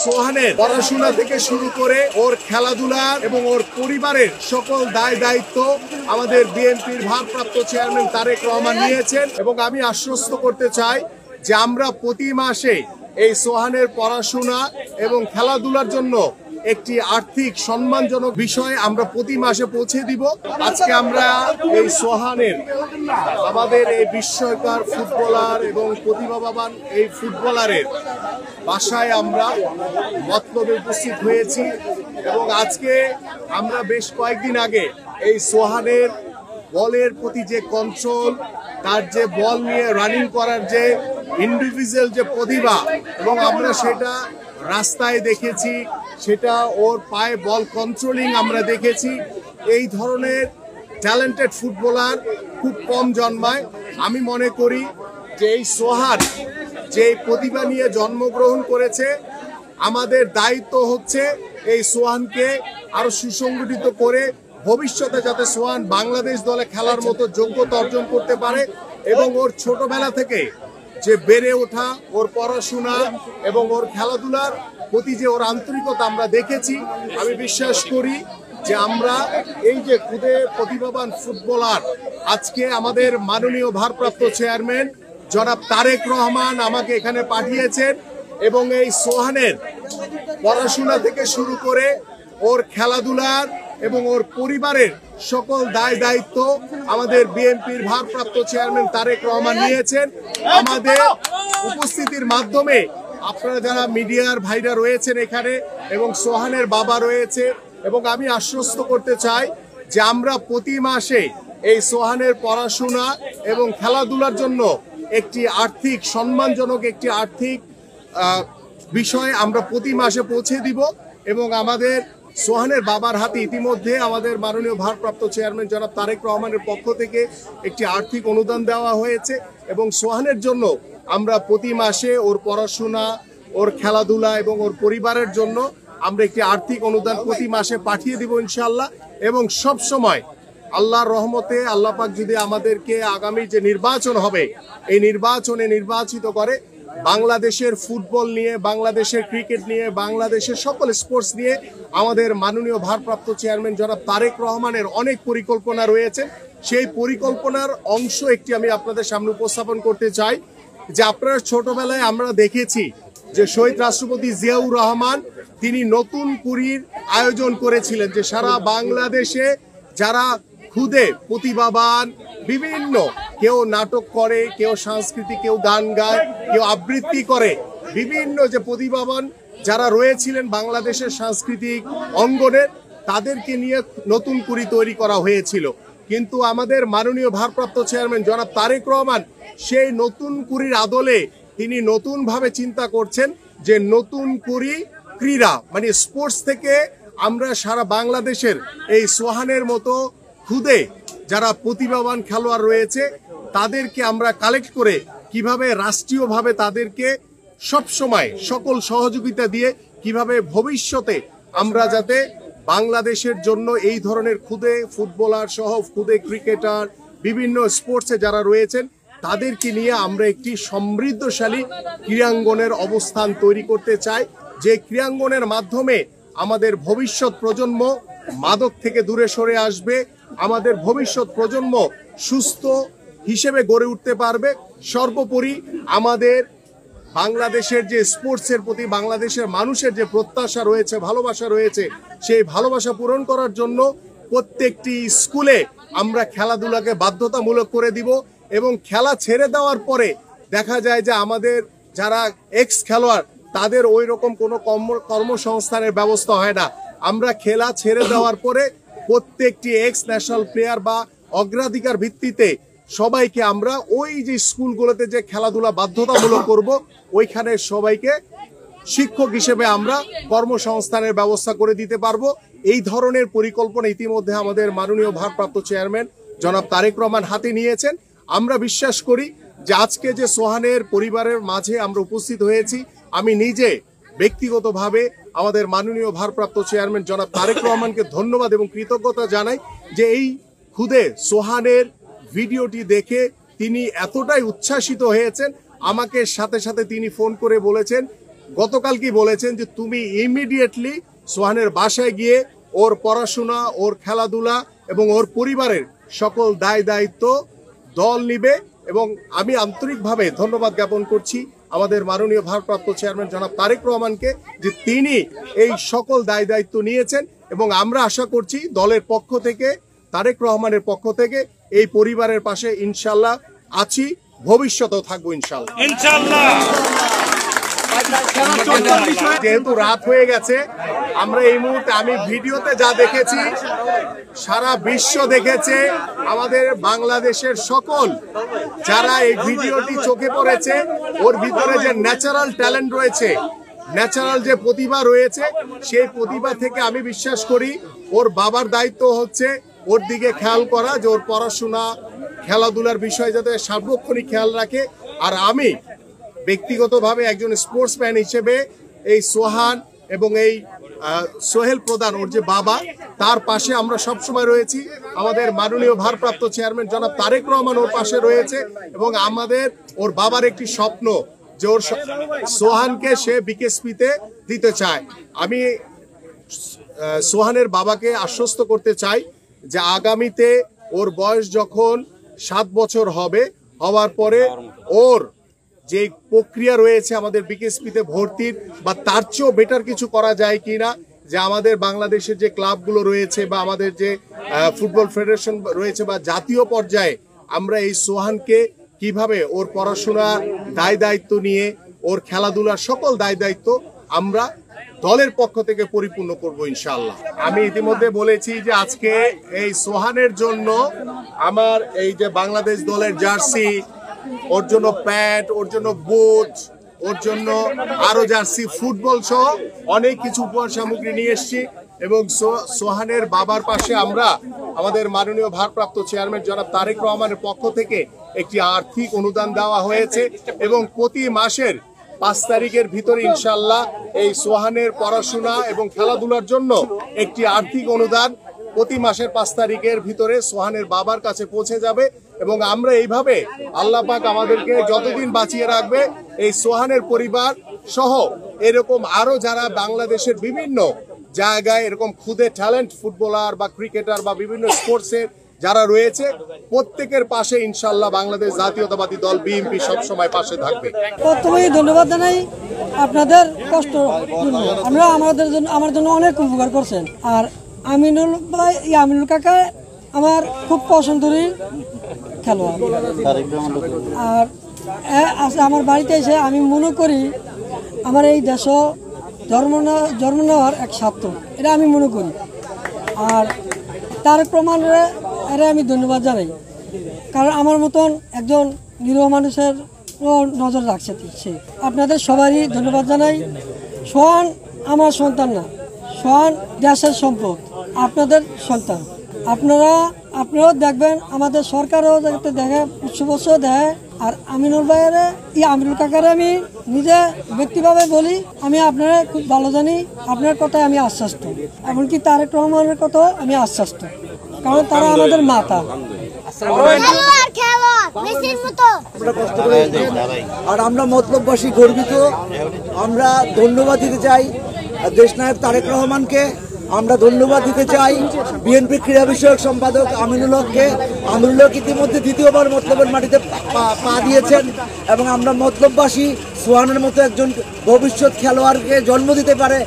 সোহানের পড়াশোনা থেকে শুরু করে ওর খেলাধুলা এবং ওর পরিবারের সকল দায় দায়িত্ব আমাদের বিএনপির ভারপ্রাপ্ত চেয়ারম্যান তারেক রহমান নিয়েছেন এবং আমি আশ্বস্ত করতে চাই যে আমরা প্রতি মাসে এই সোহানের পড়াশোনা এবং খেলাধুলার জন্য একটি আর্থিক সম্মানজনক বিষয় আমরা প্রতি মাসে পৌঁছে দিব। আজকে আমরা এই সোহানের আমাদের এই বিস্ময়কর ফুটবলার এবং প্রতিভাবান এই ফুটবলারের বাসায় আমরা মতলবে উপস্থিত হয়েছি এবং আজকে আমরা বেশ কয়েকদিন আগে এই সোহানের বলের প্রতি যে কন্ট্রোল, তার যে বল নিয়ে রানিং করার যে ইন্ডিভিজুয়াল যে প্রতিভা এবং আমরা সেটা রাস্তায় দেখেছি, সেটা ওর পায়ে বল কন্ট্রোলিং আমরা দেখেছি। এই ধরনের ট্যালেন্টেড ফুটবলার খুব কম জন্মায়। আমি মনে করি যে এই সোহান যে প্রতিভা নিয়ে জন্মগ্রহণ করেছে, আমাদের দায়িত্ব হচ্ছে এই সোহানকে আরো সুসংগঠিত করে ভবিষ্যতে যাতে সোহান বাংলাদেশ দলে খেলার মতো যোগ্যতা অর্জন করতে পারে এবং ওর ছোটবেলা থেকে যে বেড়ে ওঠা, ওর পড়াশোনা এবং ওর খেলাধুলার প্রতি যে ওর আন্তরিকতা আমরা দেখেছি, আমি বিশ্বাস করি যে আমরা এই যে খুদে প্রতিভাবান ফুটবলার আজকে আমাদের মাননীয় ভারপ্রাপ্ত চেয়ারম্যান জনাব তারেক রহমান আমাকে এখানে পাঠিয়েছেন এবং এই সোহানের পড়াশোনা থেকে শুরু করে ওর খেলাধুলার এবং ওর পরিবারের সকল দায় দায়িত্ব আমাদের বিএনপির ভারপ্রাপ্ত চেয়ারম্যান তারেক রহমান নিয়েছেন। আমাদের উপস্থিতির মাধ্যমে আপনারা যারা মিডিয়ার ভাইরা রয়েছেন এখানে এবং সোহানের বাবা রয়েছে এবং আমি আশ্বস্ত করতে চাই যে আমরা প্রতি মাসে এই সোহানের পড়াশোনা এবং খেলাধুলার জন্য একটি আর্থিক সম্মানজনক একটি আর্থিক বিষয় আমরা প্রতি মাসে পৌঁছে দিব এবং আমাদের সোহানের বাবার হাতে ইতিমধ্যে আমাদের মাননীয় ভারপ্রাপ্ত চেয়ারম্যান জনাব তারেক রহমানের পক্ষ থেকে একটি আর্থিক অনুদান দেওয়া হয়েছে এবং সোহানের জন্য আমরা প্রতি মাসে ওর পড়াশোনা, ওর খেলাধুলা এবং ওর পরিবারের জন্য আমরা একটি আর্থিক অনুদান প্রতি মাসে পাঠিয়ে দিব ইনশাআল্লাহ। এবং সব সময় আল্লাহর রহমতে আল্লাহ পাক যদি আমাদেরকে আগামী যে নির্বাচন হবে এই নির্বাচনে নির্বাচিত করে, বাংলাদেশের ফুটবল নিয়ে, বাংলাদেশের ক্রিকেট নিয়ে, বাংলাদেশের সকল স্পোর্টস নিয়ে আমাদের মাননীয় ভারপ্রাপ্ত চেয়ারম্যান জনাব তারেক রহমানের অনেক পরিকল্পনা রয়েছে। সেই পরিকল্পনার অংশ একটি আমি আপনাদের সামনে উপস্থাপন করতে চাই যে আপনারা ছোটবেলায় আমরা দেখেছি যে শহীদ রাষ্ট্রপতি জিয়াউর রহমান তিনি নতুন কুড়ির আয়োজন করেছিলেন যে সারা বাংলাদেশে যারা খুদে প্রতিভাবান, বিভিন্ন কেউ নাটক করে, কেউ সাংস্কৃতিক, কেউ গান গায়, কেউ আবৃত্তি করে, বিভিন্ন যে প্রতিভাবান যারা রয়েছিলেন বাংলাদেশের সাংস্কৃতিক অঙ্গনে তাদেরকে নিয়ে নতুন কুড়ি তৈরি করা হয়েছিল। কিন্তু আমাদের মাননীয় ভারপ্রাপ্ত চেয়ারম্যান জনাব তারেক রহমান সেই নতুন কুড়ির আদলে তিনি নতুনভাবে চিন্তা করছেন যে নতুন কুড়ি ক্রীড়া মানে স্পোর্টস থেকে আমরা সারা বাংলাদেশের এই সোহানের মতো খুদে যারা প্রতিভাবান খেলোয়াড় রয়েছে তাদেরকে আমরা কালেক্ট করে কিভাবে রাষ্ট্রীয়ভাবে তাদেরকে সব সময় সকল সহযোগিতা দিয়ে কিভাবে ভবিষ্যতে আমরা যাতে বাংলাদেশের জন্য এই ধরনের খুদে ফুটবলার সহ খুদে ক্রিকেটার বিভিন্ন স্পোর্টসে যারা রয়েছেন তাদেরকে নিয়ে আমরা একটি সমৃদ্ধশালী ক্রীড়াঙ্গনের অবস্থান তৈরি করতে চাই, যে ক্রীড়াঙ্গনের মাধ্যমে আমাদের ভবিষ্যৎ প্রজন্ম মাদক থেকে দূরে সরে আসবে, আমাদের ভবিষ্যৎ প্রজন্ম সুস্থ হিসেবে গড়ে উঠতে পারবে। সর্বোপরি আমাদের বাংলাদেশের যে স্পোর্টসের প্রতি বাংলাদেশের মানুষের যে প্রত্যাশা রয়েছে, ভালোবাসা রয়েছে, সেই ভালোবাসা পূরণ করার জন্য প্রত্যেকটি স্কুলে আমরা খেলাধুলাকে বাধ্যতামূলক করে দিব এবং খেলা ছেড়ে দেওয়ার পরে দেখা যায় যে আমাদের যারা এক্স খেলোয়াড় তাদের ওই রকম কোনো কর্মসংস্থানের ব্যবস্থা হয় না। আমরা খেলা ছেড়ে দেওয়ার পরে প্রত্যেকটি এক্স ন্যাশনাল প্লেয়ার বা অগ্রাধিকার ভিত্তিতে সবাইকে আমরা ওই যে স্কুলগুলোতে যে খেলাধুলা বাধ্যতামূলক করব ওইখানে সবাইকে শিক্ষক হিসেবে আমরা কর্মসংস্থানের ব্যবস্থা করে দিতে পারবো। এই ধরনের পরিকল্পনা ইতিমধ্যে আমাদের মাননীয় ভারপ্রাপ্ত চেয়ারম্যান জনাব তারেক রহমান হাতে নিয়েছেন। আমরা বিশ্বাস করি যে আজকে যে সোহানের পরিবারের মাঝে আমরা উপস্থিত হয়েছি, আমি নিজে ব্যক্তিগতভাবে আমাদের মাননীয় ভারপ্রাপ্ত চেয়ারম্যান জনাব তারেক রহমানকে ধন্যবাদ এবং কৃতজ্ঞতা জানাই যে এই খুদে সোহানের ভিডিওটি দেখে তিনি এতটাই উচ্ছ্বাসিত হয়েছেন, আমাকে সাথে সাথে তিনি ফোন করে বলেছেন গতকাল কি বলেছেন যে তুমি ইমিডিয়েটলি সোহানের বাসায় গিয়ে ওর পড়াশোনা, ওর খেলাধুলা এবং ওর পরিবারের সকল দায় দায়িত্ব দল নিবে। এবং আমি আন্তরিকভাবে ধন্যবাদ জ্ঞাপন করছি আমাদের মাননীয় ভারপ্রাপ্ত চেয়ারম্যান জনাব তারেক রহমানকে, যে তিনি এই সকল দায় দায়িত্ব নিয়েছেন। এবং আমরা আশা করছি দলের পক্ষ থেকে, তারেক রহমানের পক্ষ থেকে এই পরিবারের পাশে ইনশাল্লাহ আছি, ভবিষ্যতেও থাকবো ইনশাল্লাহ। যেহেতু রাত হয়ে গেছে, আমরা এই মুহূর্তে, আমি ভিডিওতে যা দেখেছি সারা বিশ্ব দেখেছে, আমাদের বাংলাদেশের সকল যারা এই ভিডিওটি চোখে পড়েছে, ওর ভিতরে যে ন্যাচারাল ট্যালেন্ট রয়েছে, ন্যাচারাল যে প্রতিভা রয়েছে, সেই প্রতিভা থেকে আমি বিশ্বাস করি ওর বাবার দায়িত্ব হচ্ছে ওর দিকে খেয়াল করা, যে ওর পড়াশোনা, খেলাধুলার বিষয়ে যাতে সার্বক্ষণিক খেয়াল রাখে। আর আমি ব্যক্তিগতভাবে একজন স্পোর্টসম্যান হিসেবে এই সোহান এবং এই সোহেল প্রধান, ওর যে বাবা, তার পাশে আমরা সবসময় রয়েছি। আমাদের মাননীয় ভারপ্রাপ্ত চেয়ারম্যান জনাব তারেক রহমান ওর পাশে রয়েছে। এবং আমাদের ওর বাবার একটি স্বপ্ন যে ওর সোহানকে সে বিকেএসপিতে দিতে চায়। আমি সোহানের বাবাকে আশ্বস্ত করতে চাই যে আগামীতে ওর বয়স যখন 7 বছর হবে, হওয়ার পরে ওর যে প্রক্রিয়া রয়েছে আমাদের বিকেএসপিতে ভর্তির, বা তার চেয়েও বেটার কিছু করা যায় কিনা, যে আমাদের বাংলাদেশের যে ক্লাবগুলো রয়েছে বা আমাদের যে ফুটবল ফেডারেশন রয়েছে বা জাতীয় পর্যায়ে আমরা এই সোহানকে কিভাবে ওর পড়াশোনার দায় দায়িত্ব নিয়ে, ওর খেলাধুলার সকল দায় দায়িত্ব আমরা দলের পক্ষ থেকে পরিপূর্ণ করব ইনশাআল্লাহ। আমি ইতিমধ্যে বলেছি যে আজকে এই সোহানের জন্য আমার এই যে বাংলাদেশ দলের জার্সি, ওর জন্য প্যান্ট, ওর জন্য বুট, ওর জন্য আরো জার্সি, ফুটবল সহ অনেক কিছু উপহার সামগ্রী নিয়ে এসেছি। এবং সোহানের বাবার পাশে আমরা আমাদের মাননীয় ভারপ্রাপ্ত চেয়ারম্যান জনাব তারেক রহমানের পক্ষ থেকে একটি আর্থিক অনুদান দেওয়া হয়েছে। এবং প্রতি মাসের 5 তারিখের ভিতরে ইনশাল্লাহ এই সোহানের পড়াশোনা এবং খেলাধুলার জন্য একটি আর্থিক অনুদান প্রতি মাসের 5 তারিখের ভিতরে সোহানের বাবার কাছে পৌঁছে যাবে। এবং আমরা এইভাবে আল্লাহ পাক আমাদেরকে যতদিন বাঁচিয়ে রাখবে, এই সোহানের পরিবার সহ এরকম আরো যারা বাংলাদেশের বিভিন্ন জায়গায় এরকম খুদে ট্যালেন্ট ফুটবলার বা ক্রিকেটার বা বিভিন্ন স্পোর্টসের যারা রয়েছে, প্রত্যেকের পাশে ইনশাল্লাহ বাংলাদেশ জাতীয়তাবাদী দল বিএনপি সবসময় পাশে থাকবে। প্রথমেই ধন্যবাদ জানাই আপনাদের কষ্ট, আমরা আমার জন্য অনেক উপকার করছেন। আর আমিনুল ভাই, আমিনুল কাকা আমার খুব পছন্দের খেলোয়াড়। আর আমার বাড়িতে এসে আমি মনে করি আমার এই দেশ জন্ম নেওয়ার এক স্বার্থ, এটা আমি মনে করি। আর তার প্রমাণে এরা আমি ধন্যবাদ জানাই, কারণ আমার মতন একজন নিরীহ মানুষের নজর রাখছে সে। আপনাদের সবারই ধন্যবাদ জানাই। সোহান আমার সন্তান না, সোহান দেশের সম্পদ, আপনাদের সন্তান। আপনারাও দেখবেন, আমাদের সরকারও যাতে দেখে, উৎসব দেখে। আর আমিনুল ভাইয়ের, আমিনুল কাকারে আমি নিজে ব্যক্তিভাবে বলি, আমি আপনারা খুব ভালো জানি, আপনার কথায় আমি আশ্বাস্ত। এমনকি তারেক রহমানের কথাও আমি আশ্বাস্ত, কারণ তারা আমাদের মাতা। আর আমরা মতলববাসী গর্বিত। আমরা ধন্যবাদ দিতে চাই দেশনায়ক তারেক রহমানকে, আমরা ধন্যবাদ দিতে চাই বিএনপি ক্রীড়া বিষয়ক সম্পাদক আমিনুল হককে। আমিনুল হক ইতিমধ্যে দ্বিতীয়বার মতলবের মাটিতে পা দিয়েছেন এবং আমরা মতলববাসী সোহানের মতো একজন ভবিষ্যৎ খেলোয়াড়কে জন্ম দিতে পারে